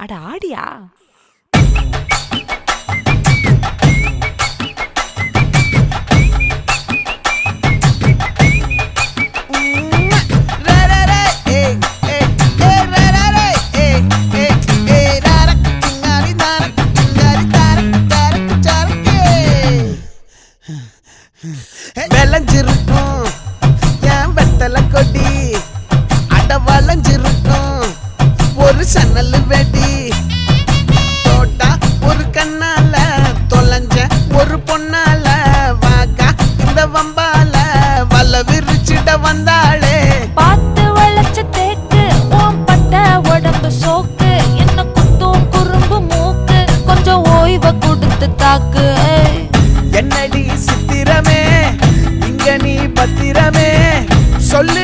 அட ஆடியா? விளைஞ்சிருக்கும் என் வெத்தலை கொடி, அட வளைஞ்சிருக்கும் ஒரு சன்னல் வெடி. தோட்டா ஒரு கண்ணால தொலைஞ்ச ஒரு பொண்ணால வாக்கா இந்த வம்பால வல விரிச்சிட வந்தாளே. பார்த்து வளைச்ச தேக்கு ஓம் பட்ட உடம்பு சோக்கு, என்ன குத்தும் குறும்பு மூக்கு, கொஞ்சம் ஓய்வை கொடுத்து தாக்கு. என்னடி சித்திரமே இங்க நீ பத்திரமே சொல்லு